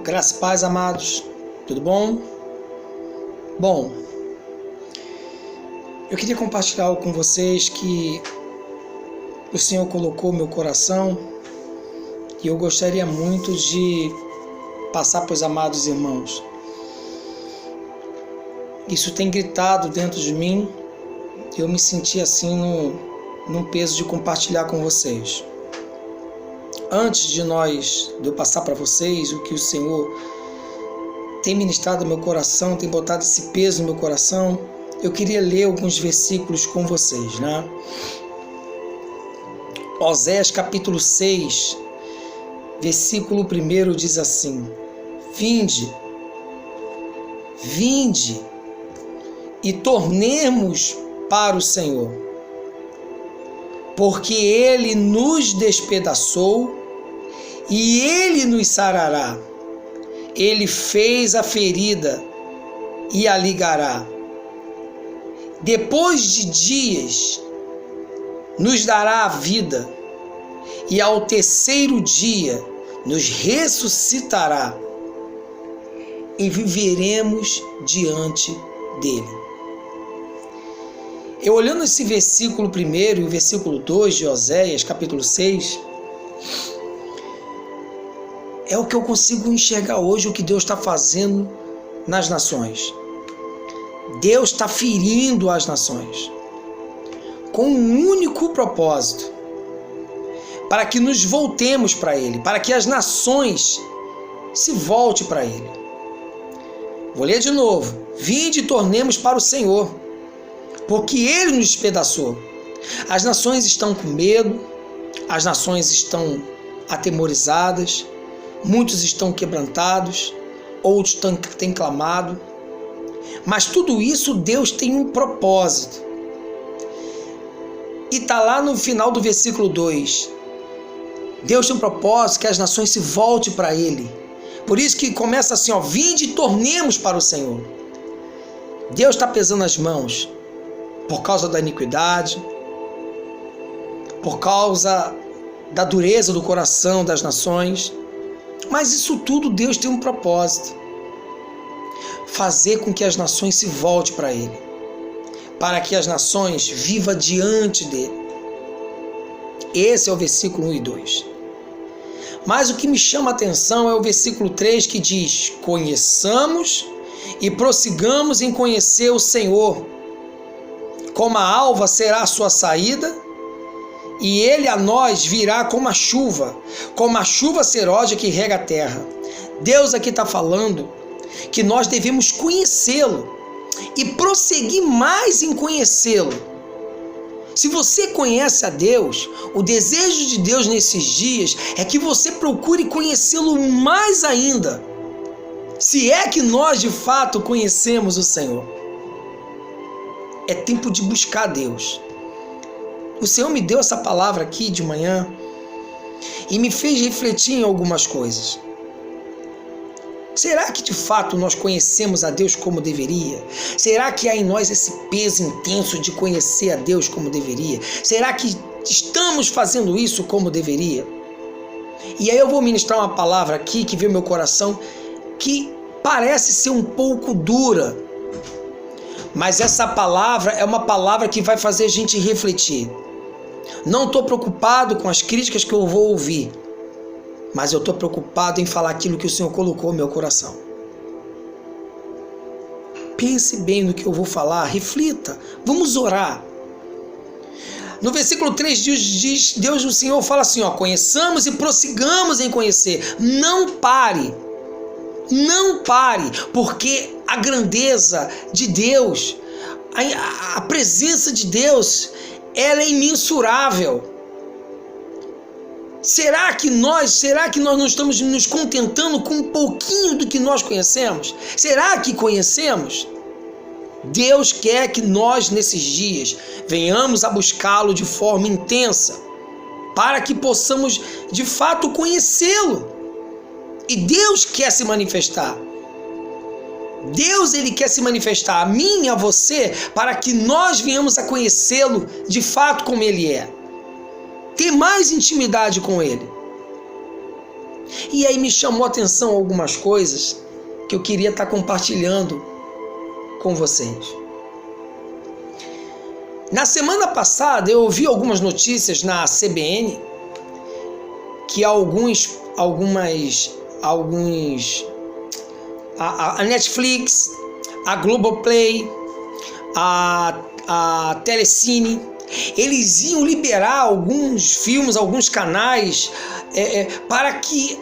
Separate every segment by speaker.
Speaker 1: Graça e paz, amados. Tudo bom? Bom, eu queria compartilhar algo com vocês que o Senhor colocou no meu coração e eu gostaria muito de passar para os amados irmãos. Isso tem gritado dentro de mim e eu me senti assim num peso de compartilhar com vocês. Antes de eu passar para vocês o que o Senhor tem ministrado no meu coração, tem botado esse peso no meu coração, eu queria ler alguns versículos com vocês, né? Oséias capítulo 6, versículo 1 diz assim: Vinde e tornemos para o Senhor, porque Ele nos despedaçou e Ele nos sarará. Ele fez a ferida e a ligará. Depois de dias nos dará a vida e ao terceiro dia nos ressuscitará e viveremos diante dele. Eu olhando esse versículo 1 e o versículo 2 de Oséias, capítulo 6, é o que eu consigo enxergar hoje, o que Deus está fazendo nas nações. Deus está ferindo as nações com um único propósito: para que nos voltemos para Ele, para que as nações se voltem para Ele. Vou ler de novo: Vinde e tornemos para o Senhor, porque Ele nos despedaçou. As nações estão com medo, as nações estão atemorizadas, muitos estão quebrantados, outros têm clamado, mas tudo isso Deus tem um propósito. E está lá no final do versículo 2. Deus tem um propósito que as nações se voltem para Ele. Por isso que começa assim, ó: Vinde e tornemos para o Senhor. Deus está pesando as mãos por causa da iniquidade, por causa da dureza do coração das nações. Mas isso tudo Deus tem um propósito: fazer com que as nações se voltem para Ele, para que as nações vivam diante dEle. Esse é o versículo 1 e 2. Mas o que me chama a atenção é o versículo 3, que diz: Conheçamos e prossigamos em conhecer o Senhor. Como a alva será a sua saída, e Ele a nós virá como a chuva seródia que rega a terra. Deus aqui está falando que nós devemos conhecê-lo e prosseguir mais em conhecê-lo. Se você conhece a Deus, o desejo de Deus nesses dias é que você procure conhecê-lo mais ainda, se é que nós de fato conhecemos o Senhor. É tempo de buscar Deus. O Senhor me deu essa palavra aqui de manhã e me fez refletir em algumas coisas. Será que de fato nós conhecemos a Deus como deveria? Será que há em nós esse peso intenso de conhecer a Deus como deveria? Será que estamos fazendo isso como deveria? E aí eu vou ministrar uma palavra aqui que veio ao meu coração, que parece ser um pouco dura, mas essa palavra é uma palavra que vai fazer a gente refletir. Não estou preocupado com as críticas que eu vou ouvir, mas eu estou preocupado em falar aquilo que o Senhor colocou no meu coração. Pense bem no que eu vou falar, reflita, vamos orar. No versículo 3 diz Deus, o Senhor fala assim, ó: Conheçamos e prossigamos em conhecer. Não pare, porque a grandeza de Deus, a presença de Deus, ela é imensurável. Será que nós não estamos nos contentando com um pouquinho do que nós conhecemos? Será que conhecemos? Deus quer que nós, nesses dias, venhamos a buscá-lo de forma intensa, para que possamos, de fato, conhecê-lo. E Deus quer se manifestar. Deus, Ele quer se manifestar a mim e a você, para que nós venhamos a conhecê-lo de fato como Ele é. Ter mais intimidade com Ele. E aí me chamou a atenção algumas coisas que eu queria estar compartilhando com vocês. Na semana passada eu ouvi algumas notícias na CBN que a Netflix, a Globoplay, a Telecine, eles iam liberar alguns filmes, alguns canais para que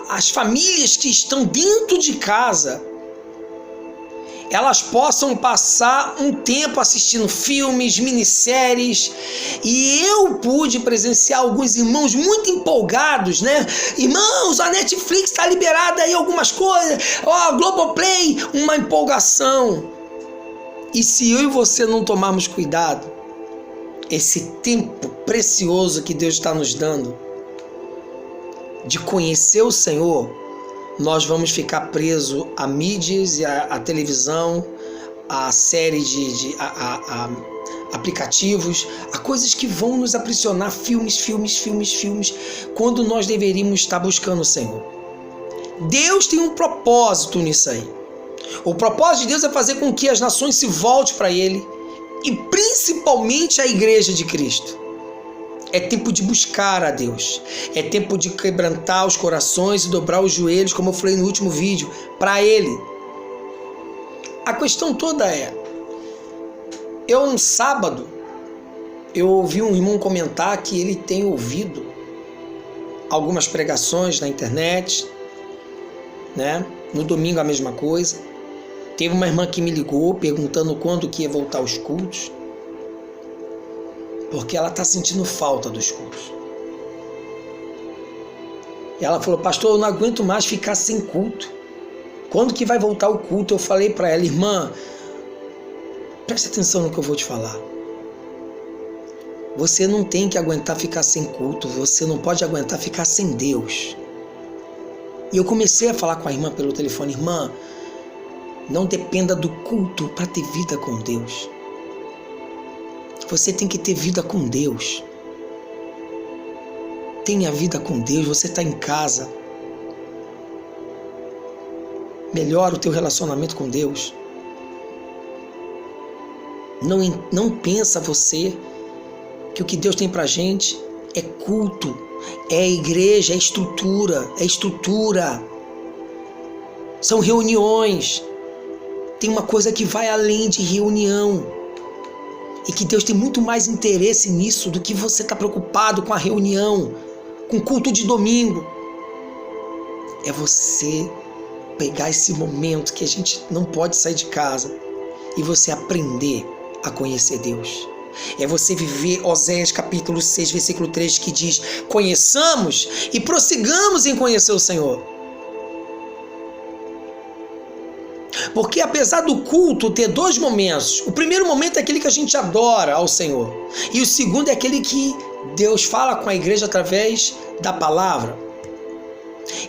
Speaker 1: as famílias que estão dentro de casa elas possam passar um tempo assistindo filmes, minisséries, e eu pude presenciar alguns irmãos muito empolgados, né? Irmãos, a Netflix está liberada aí algumas coisas, a Globoplay, uma empolgação. E se eu e você não tomarmos cuidado, esse tempo precioso que Deus está nos dando de conhecer o Senhor, nós vamos ficar presos a mídias e a televisão, a série de aplicativos, a coisas que vão nos aprisionar, filmes, quando nós deveríamos estar buscando o Senhor. Deus tem um propósito nisso aí. O propósito de Deus é fazer com que as nações se voltem para Ele, e principalmente a igreja de Cristo. É tempo de buscar a Deus. É tempo de quebrantar os corações e dobrar os joelhos, como eu falei no último vídeo, para Ele. A questão toda no sábado, eu ouvi um irmão comentar que ele tem ouvido algumas pregações na internet, né? No domingo a mesma coisa. Teve uma irmã que me ligou perguntando quando que ia voltar os cultos, porque ela está sentindo falta dos cultos. E ela falou: pastor, eu não aguento mais ficar sem culto. Quando que vai voltar o culto? Eu falei para ela: irmã, preste atenção no que eu vou te falar. Você não tem que aguentar ficar sem culto, você não pode aguentar ficar sem Deus. E eu comecei a falar com a irmã pelo telefone: irmã, não dependa do culto para ter vida com Deus. Você tem que ter vida com Deus. Tenha vida com Deus. Você está em casa. Melhora o teu relacionamento com Deus. Não pensa você que o que Deus tem pra gente é culto, é igreja, é estrutura. São reuniões. Tem uma coisa que vai além de reunião. E que Deus tem muito mais interesse nisso do que você estar preocupado com a reunião, com o culto de domingo. É você pegar esse momento que a gente não pode sair de casa e você aprender a conhecer Deus. É você viver Oséias capítulo 6, versículo 3, que diz: conheçamos e prossigamos em conhecer o Senhor. Porque apesar do culto ter dois momentos, o primeiro momento é aquele que a gente adora ao Senhor, e o segundo é aquele que Deus fala com a igreja através da palavra.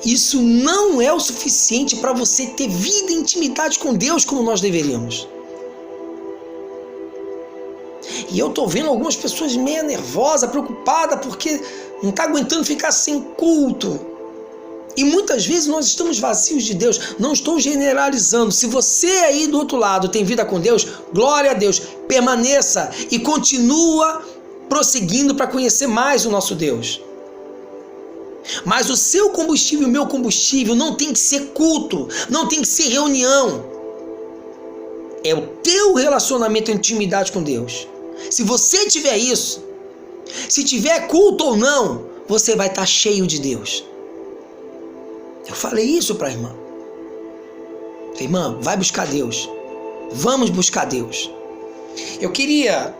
Speaker 1: Isso não é o suficiente para você ter vida e intimidade com Deus como nós deveríamos. E eu estou vendo algumas pessoas meio nervosas, preocupadas, porque não está aguentando ficar sem culto. E muitas vezes nós estamos vazios de Deus. Não estou generalizando. Se você aí do outro lado tem vida com Deus, glória a Deus, permaneça e continua prosseguindo para conhecer mais o nosso Deus. Mas o seu combustível e o meu combustível não tem que ser culto, não tem que ser reunião. É o teu relacionamento e intimidade com Deus. Se você tiver isso, se tiver culto ou não, você vai estar cheio de Deus. Eu falei isso para a irmã. Falei: irmã, vai buscar Deus. Vamos buscar Deus. Eu queria,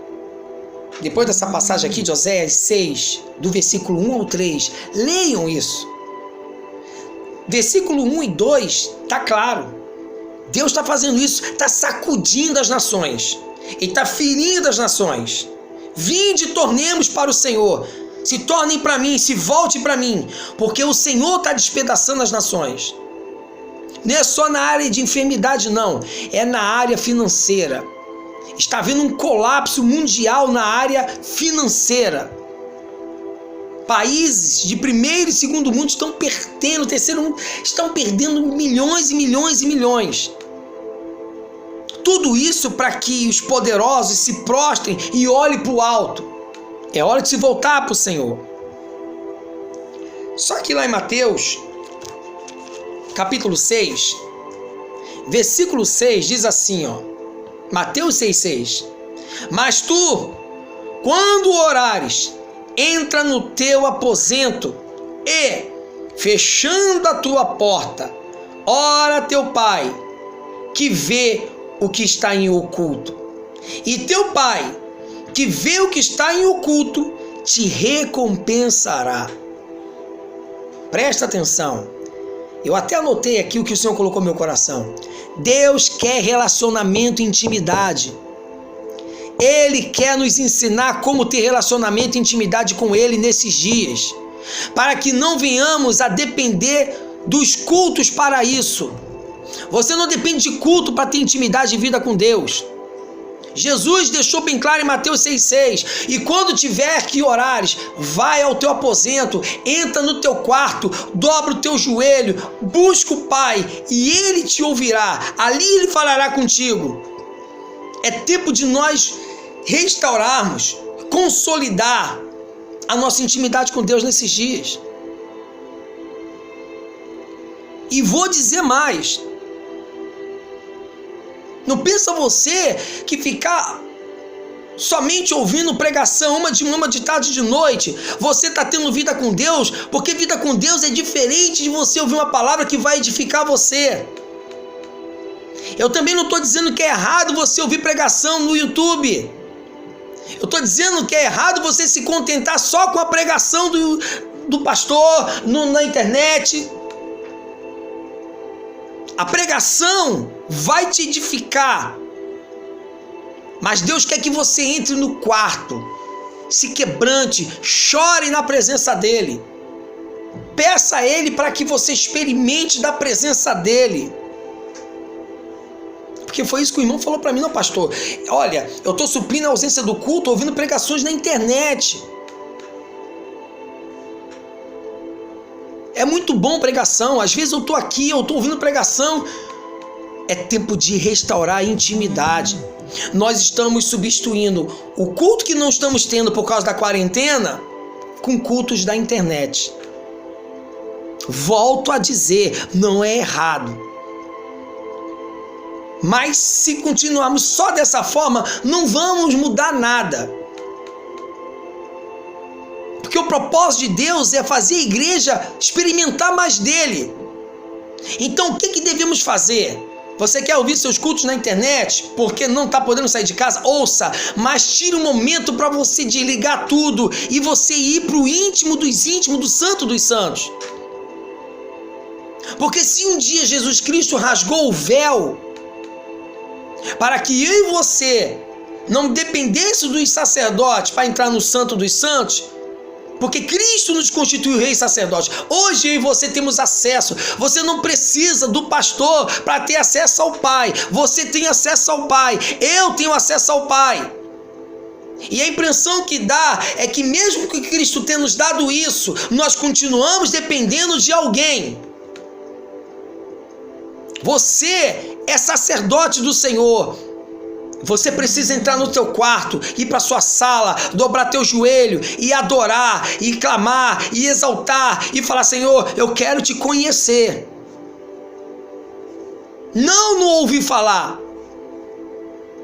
Speaker 1: depois dessa passagem aqui de Oséias 6, do versículo 1 ao 3, leiam isso. Versículo 1 e 2, está claro. Deus está fazendo isso, está sacudindo as nações. Ele está ferindo as nações. Vinde e tornemos para o Senhor. Se tornem para mim, se volte para mim, porque o Senhor está despedaçando as nações. Não é só na área de enfermidade, não. É na área financeira. Está havendo um colapso mundial na área financeira. Países de primeiro e segundo mundo estão perdendo, terceiro mundo, estão perdendo milhões e milhões e milhões. Tudo isso para que os poderosos se prostrem e olhem para o alto. É hora de se voltar para o Senhor. Só que lá em Mateus, capítulo 6, versículo 6, diz assim, ó, Mateus 6,6: Mas tu, quando orares, entra no teu aposento e, fechando a tua porta, ora teu Pai, que vê o que está em oculto. E teu Pai, que vê o que está em oculto, te recompensará. Presta atenção. Eu até anotei aqui o que o Senhor colocou no meu coração. Deus quer relacionamento e intimidade. Ele quer nos ensinar como ter relacionamento e intimidade com Ele nesses dias, para que não venhamos a depender dos cultos para isso. Você não depende de culto para ter intimidade e vida com Deus. Jesus deixou bem claro em Mateus 6,6: E quando tiver que orares, vai ao teu aposento, entra no teu quarto, dobra o teu joelho, busca o Pai e Ele te ouvirá. Ali Ele falará contigo. É tempo de nós restaurarmos, consolidar a nossa intimidade com Deus nesses dias. E vou dizer mais. Não pensa você que ficar somente ouvindo pregação uma de tarde e de noite, você está tendo vida com Deus, porque vida com Deus é diferente de você ouvir uma palavra que vai edificar você. Eu também não estou dizendo que é errado você ouvir pregação no YouTube. Eu estou dizendo que é errado você se contentar só com a pregação do pastor na internet. A pregação vai te edificar, mas Deus quer que você entre no quarto, se quebrante, chore na presença dEle, peça a Ele para que você experimente da presença dEle. Porque foi isso que o irmão falou para mim: não, pastor, olha, eu estou suprindo a ausência do culto ouvindo pregações na internet. É muito bom pregação, às vezes eu estou aqui, eu estou ouvindo pregação. É tempo de restaurar a intimidade. Nós estamos substituindo o culto que não estamos tendo por causa da quarentena com cultos da internet. Volto a dizer, não é errado. Mas se continuarmos só dessa forma, não vamos mudar nada. Porque o propósito de Deus é fazer a igreja experimentar mais dele. Então o que devemos fazer? Você quer ouvir seus cultos na internet porque não está podendo sair de casa? Ouça, mas tire um momento para você desligar tudo e você ir para o íntimo dos íntimos, do santo dos santos. Porque se um dia Jesus Cristo rasgou o véu para que eu e você não dependesse dos sacerdotes para entrar no santo dos santos, porque Cristo nos constituiu rei e sacerdote. Hoje eu e você temos acesso. Você não precisa do pastor para ter acesso ao Pai. Você tem acesso ao Pai. Eu tenho acesso ao Pai. E a impressão que dá é que mesmo que Cristo tenha nos dado isso, nós continuamos dependendo de alguém. Você é sacerdote do Senhor. Você precisa entrar no teu quarto, ir para sua sala, dobrar teu joelho e adorar, e clamar, e exaltar, e falar: Senhor, eu quero te conhecer. Não ouvir falar,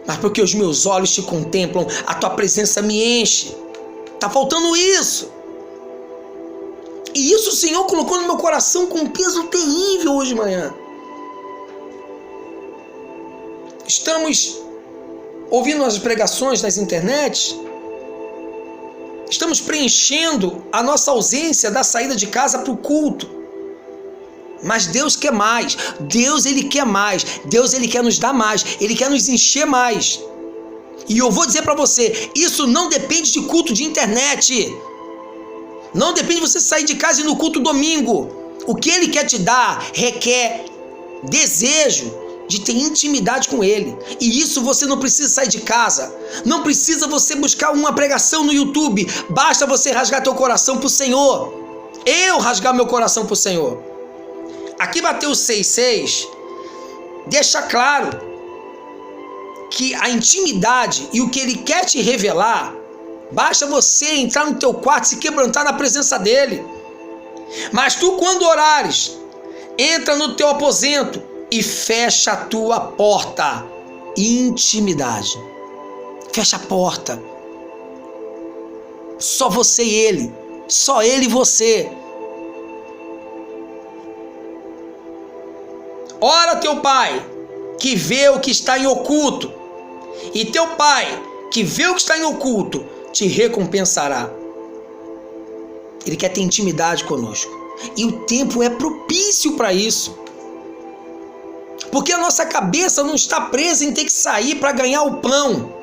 Speaker 1: mas porque os meus olhos te contemplam, a tua presença me enche. Está faltando isso. E isso o Senhor colocou no meu coração com um peso terrível hoje de manhã. Estamos ouvindo as pregações nas internet, estamos preenchendo a nossa ausência da saída de casa para o culto. Mas Deus quer mais. Deus, Ele quer mais. Deus, Ele quer nos dar mais. Ele quer nos encher mais. E eu vou dizer para você, isso não depende de culto de internet. Não depende de você sair de casa e ir no culto domingo. O que Ele quer te dar requer desejo, de ter intimidade com Ele. E isso você não precisa sair de casa, não precisa você buscar uma pregação no YouTube, basta você rasgar teu coração para o Senhor. Eu rasgar meu coração para o Senhor. Aqui Mateus 6,6 deixa claro que a intimidade e o que Ele quer te revelar, basta você entrar no teu quarto e se quebrantar na presença dEle. Mas tu, quando orares, entra no teu aposento e fecha a tua porta. Intimidade. Fecha a porta. Só você e Ele. Só Ele e você. Ora teu Pai, que vê o que está em oculto, e teu Pai, que vê o que está em oculto, te recompensará. Ele quer ter intimidade conosco. E o tempo é propício para isso. Porque a nossa cabeça não está presa em ter que sair para ganhar o pão,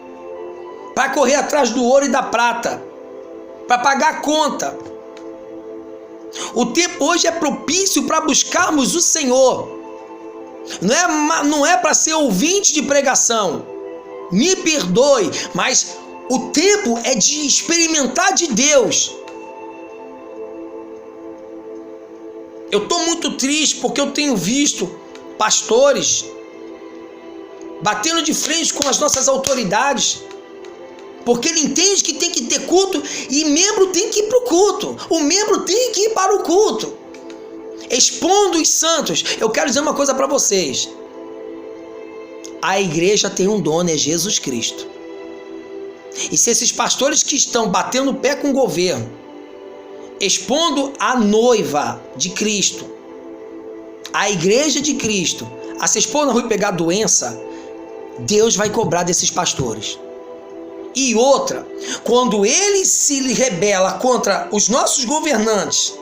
Speaker 1: para correr atrás do ouro e da prata, para pagar a conta. O tempo hoje é propício para buscarmos o Senhor. Não é para ser ouvinte de pregação. Me perdoe, mas o tempo é de experimentar de Deus. Eu estou muito triste porque eu tenho visto pastores batendo de frente com as nossas autoridades, porque ele entende que tem que ter culto e membro tem que ir para o culto, o membro tem que ir para o culto, expondo os santos. Eu quero dizer uma coisa para vocês: a igreja tem um dono, é Jesus Cristo. E se esses pastores que estão batendo o pé com o governo, expondo a noiva de Cristo, a igreja de Cristo, a se expor na rua e pegar doença, Deus vai cobrar desses pastores. E outra, quando ele se rebela contra os nossos governantes,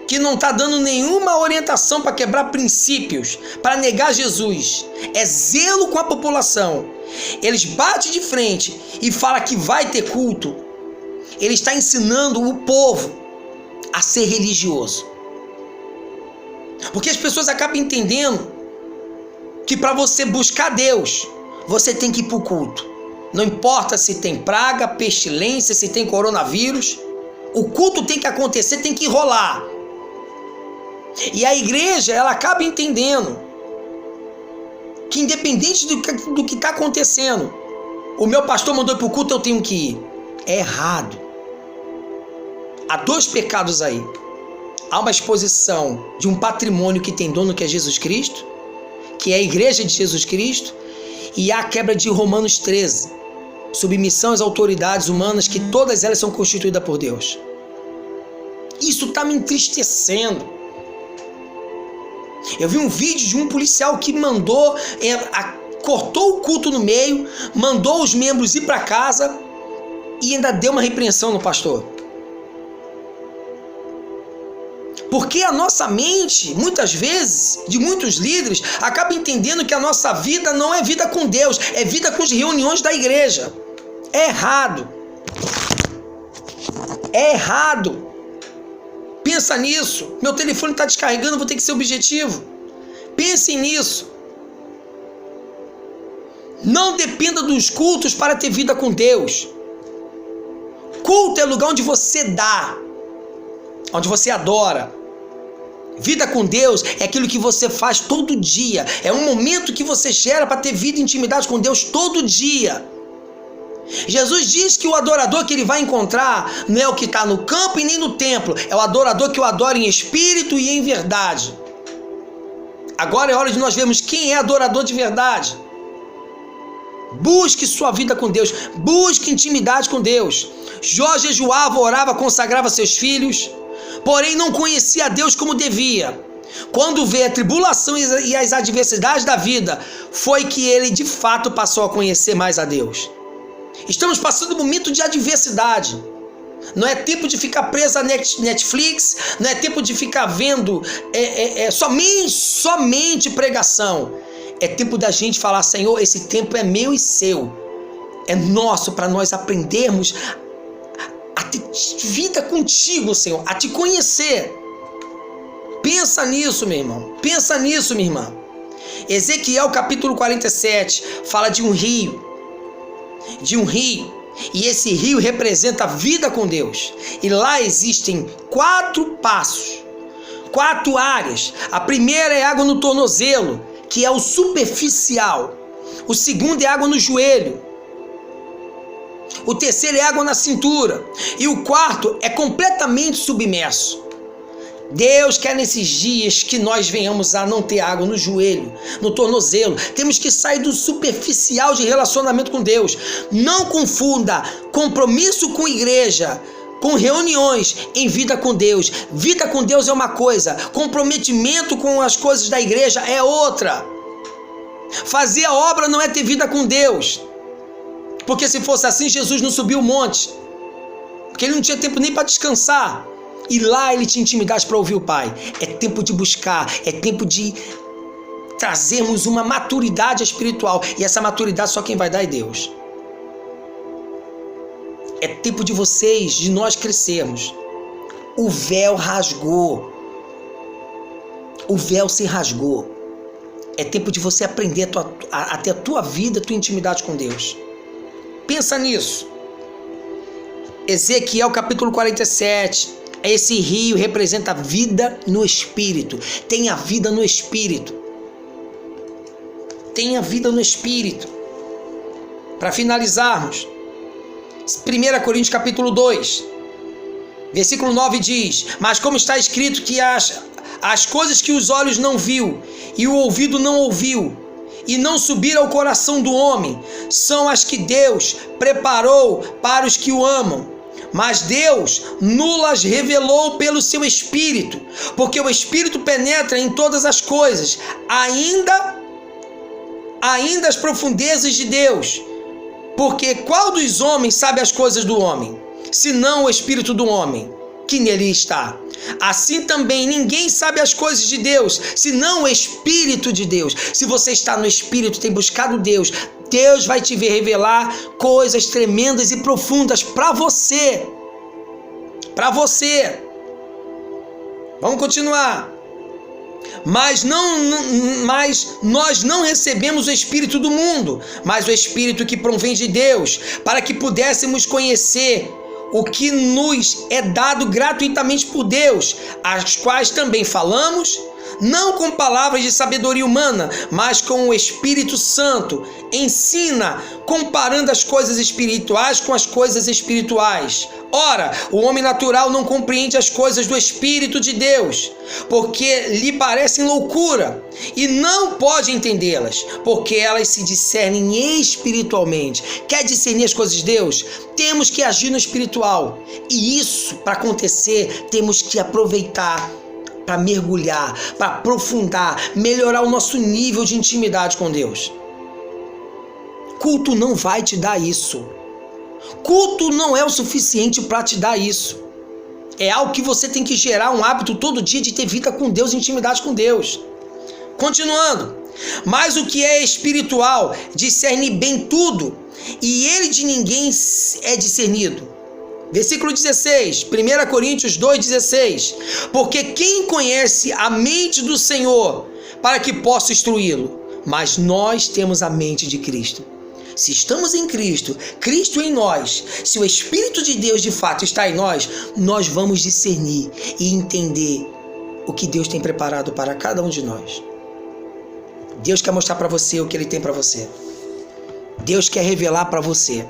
Speaker 1: que não está dando nenhuma orientação para quebrar princípios, para negar Jesus, é zelo com a população, eles batem de frente e falam que vai ter culto, ele está ensinando o povo a ser religioso. Porque as pessoas acabam entendendo que para você buscar Deus, você tem que ir para o culto. Não importa se tem praga, pestilência, se tem coronavírus, o culto tem que acontecer, tem que rolar. E a igreja, ela acaba entendendo que independente do que está acontecendo, o meu pastor mandou ir para o culto, eu tenho que ir. É errado. Há dois pecados aí. Há uma exposição de um patrimônio que tem dono, que é Jesus Cristo, que é a igreja de Jesus Cristo, e há a quebra de Romanos 13, submissão às autoridades humanas, que todas elas são constituídas por Deus. Isso está me entristecendo. Eu vi um vídeo de um policial que cortou o culto no meio, mandou os membros ir para casa e ainda deu uma repreensão no pastor. Porque a nossa mente, muitas vezes, de muitos líderes, acaba entendendo que a nossa vida não é vida com Deus, é vida com as reuniões da igreja. É errado. É errado. Pensa nisso. Meu telefone está descarregando, vou ter que ser objetivo. Pense nisso. Não dependa dos cultos para ter vida com Deus. Culto é lugar onde você dá, onde você adora. Vida com Deus é aquilo que você faz todo dia. É um momento que você gera para ter vida e intimidade com Deus todo dia. Jesus diz que o adorador que ele vai encontrar não é o que está no campo e nem no templo. É o adorador que o adora em espírito e em verdade. Agora é hora de nós vermos quem é adorador de verdade. Busque sua vida com Deus. Busque intimidade com Deus. Jó jejuava, orava, consagrava seus filhos, porém não conhecia a Deus como devia. Quando veio a tribulação e as adversidades da vida, foi que ele de fato passou a conhecer mais a Deus. Estamos passando um momento de adversidade. Não é tempo de ficar preso a Netflix, não é tempo de ficar vendo somente pregação. É tempo da gente falar: Senhor, esse tempo é meu e seu. É nosso, para nós aprendermos a ter vida contigo, Senhor, a te conhecer. Pensa nisso, meu irmão. Pensa nisso, minha irmã. Ezequiel capítulo 47 fala de um rio, e esse rio representa a vida com Deus. E lá existem 4 passos, 4 áreas. A primeira é água no tornozelo, que é o superficial. O segundo é água no joelho. O terceiro é água na cintura. E o quarto é completamente submerso. Deus quer nesses dias que nós venhamos a não ter água no joelho, no tornozelo. Temos que sair do superficial de relacionamento com Deus. Não confunda compromisso com igreja, com reuniões, em vida com Deus. Vida com Deus é uma coisa, comprometimento com as coisas da igreja é outra. Fazer a obra não é ter vida com Deus. Porque se fosse assim, Jesus não subiu o monte. Porque ele não tinha tempo nem para descansar. E lá ele tinha intimidade para ouvir o Pai. É tempo de buscar, é tempo de trazermos uma maturidade espiritual. E essa maturidade só quem vai dar é Deus. É tempo de vocês, de nós crescermos. O véu rasgou. O véu se rasgou. É tempo de você aprender a ter a tua vida, a tua intimidade com Deus. Pensa nisso. Ezequiel capítulo 47. Esse rio representa a vida no Espírito. Tenha vida no Espírito. Tenha vida no Espírito. Para finalizarmos, 1 Coríntios capítulo 2, versículo 9 diz: mas como está escrito que as coisas que os olhos não viu e o ouvido não ouviu e não subiram ao coração do homem, são as que Deus preparou para os que o amam. Mas Deus nulas revelou pelo seu Espírito, porque o Espírito penetra em todas as coisas, ainda as profundezas de Deus. Porque qual dos homens sabe as coisas do homem, senão o Espírito do homem, que nele está? Assim também ninguém sabe as coisas de Deus, senão o Espírito de Deus. Se você está no Espírito, tem buscado Deus, Deus vai te revelar coisas tremendas e profundas para você. Para você. Vamos continuar. Mas nós não recebemos o Espírito do mundo, mas o Espírito que provém de Deus, para que pudéssemos conhecer o que nos é dado gratuitamente por Deus, as quais também falamos, não com palavras de sabedoria humana, mas com o Espírito Santo. Ensina, comparando as coisas espirituais com as coisas espirituais. Ora, o homem natural não compreende as coisas do Espírito de Deus, porque lhe parecem loucura, e não pode entendê-las, porque elas se discernem espiritualmente. Quer discernir as coisas de Deus? Temos que agir no espiritual. E isso, para acontecer, temos que aproveitar para mergulhar, para aprofundar, melhorar o nosso nível de intimidade com Deus. Culto não vai te dar isso. Culto não é o suficiente para te dar isso. É algo que você tem que gerar um hábito todo dia de ter vida com Deus, intimidade com Deus. Continuando. Mas o que é espiritual discerne bem tudo, e ele de ninguém é discernido. Versículo 16, 1 Coríntios 2,16. Porque quem conhece a mente do Senhor para que possa instruí-lo? Mas nós temos a mente de Cristo. Se estamos em Cristo, Cristo em nós, se o Espírito de Deus de fato está em nós, nós vamos discernir e entender o que Deus tem preparado para cada um de nós. Deus quer mostrar para você o que Ele tem para você. Deus quer revelar para você.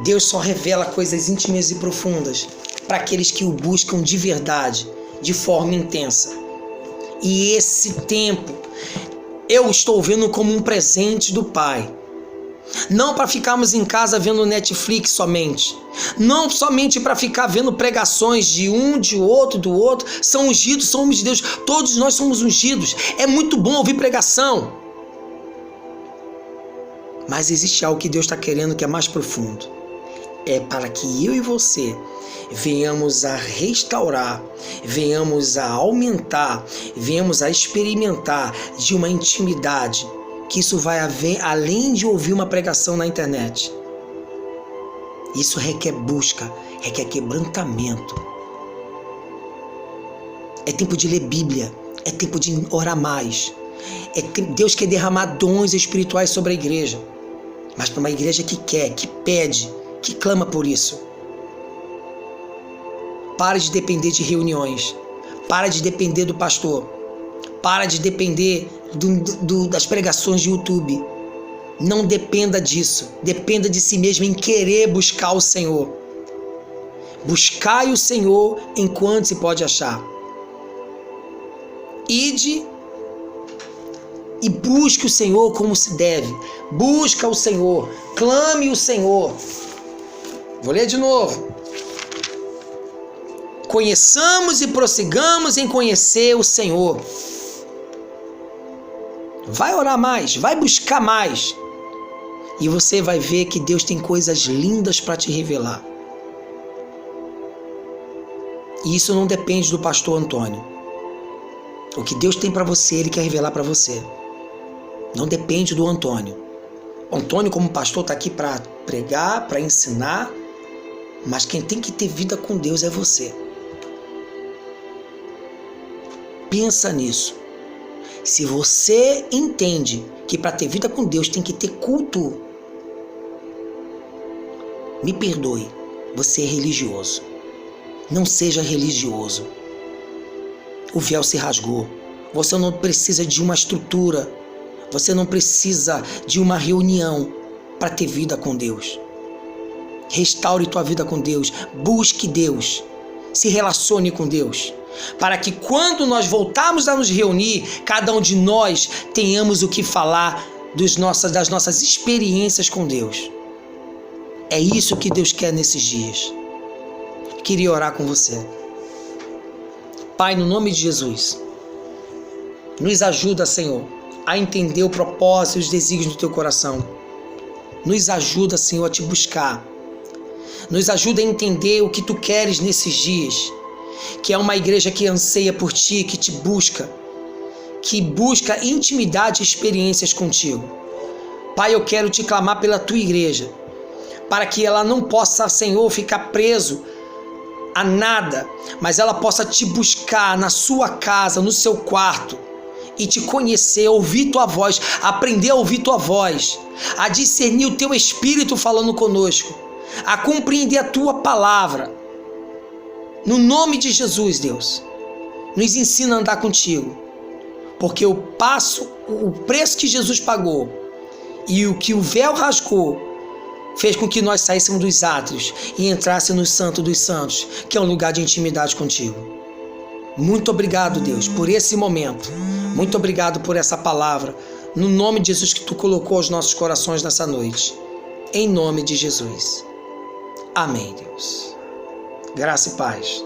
Speaker 1: Deus só revela coisas íntimas e profundas para aqueles que o buscam de verdade, de forma intensa. E esse tempo eu estou vendo como um presente do Pai. Não para ficarmos em casa vendo Netflix somente. Não somente para ficar vendo pregações de um, de outro, do outro. São ungidos, são homens de Deus. Todos nós somos ungidos. É muito bom ouvir pregação. Mas existe algo que Deus está querendo que é mais profundo. É para que eu e você venhamos a restaurar, venhamos a aumentar, venhamos a experimentar de uma intimidade, que isso vai haver além de ouvir uma pregação na internet. Isso requer busca, requer quebrantamento. É tempo de ler Bíblia, é tempo de orar mais. Deus quer derramar dons espirituais sobre a igreja, mas para uma igreja que quer, que pede, que clama por isso. Para de depender de reuniões, para de depender do pastor, para de depender das pregações de YouTube. Não dependa disso, dependa de si mesmo em querer buscar o Senhor. Buscai o Senhor enquanto se pode achar. Ide e busque o Senhor como se deve. Busca o Senhor, clame o Senhor. Vou ler de novo. Conheçamos e prossigamos em conhecer o Senhor. Vai orar mais, vai buscar mais. E você vai ver que Deus tem coisas lindas para te revelar. E isso não depende do pastor Antônio. O que Deus tem para você, Ele quer revelar para você. Não depende do Antônio. O Antônio, como pastor, está aqui para pregar, para ensinar, mas quem tem que ter vida com Deus é você. Pensa nisso. Se você entende que para ter vida com Deus tem que ter culto, me perdoe, você é religioso. Não seja religioso. O véu se rasgou. Você não precisa de uma estrutura. Você não precisa de uma reunião para ter vida com Deus. Restaure tua vida com Deus. Busque Deus. Se relacione com Deus. Para que quando nós voltarmos a nos reunir, cada um de nós tenhamos o que falar das nossas experiências com Deus. É isso que Deus quer nesses dias. Queria orar com você. Pai, no nome de Jesus, nos ajuda, Senhor, a entender o propósito e os desígnios do Teu coração. Nos ajuda, Senhor, a Te buscar. Nos ajuda a entender o que Tu queres nesses dias, que é uma igreja que anseia por Ti, que Te busca, que busca intimidade e experiências contigo. Pai, eu quero Te clamar pela Tua igreja, para que ela não possa, Senhor, ficar preso a nada, mas ela possa Te buscar na sua casa, no seu quarto, e Te conhecer, ouvir Tua voz, aprender a ouvir Tua voz, a discernir o Teu Espírito falando conosco, a compreender a Tua palavra. No nome de Jesus, Deus, nos ensina a andar contigo, porque o preço que Jesus pagou e o que o véu rasgou fez com que nós saíssemos dos átrios e entrássemos no Santo dos Santos, que é um lugar de intimidade contigo. Muito obrigado, Deus, por esse momento. Muito obrigado por essa palavra, no nome de Jesus que Tu colocou aos nossos corações nessa noite. Em nome de Jesus. Amém, Deus. Graça e paz.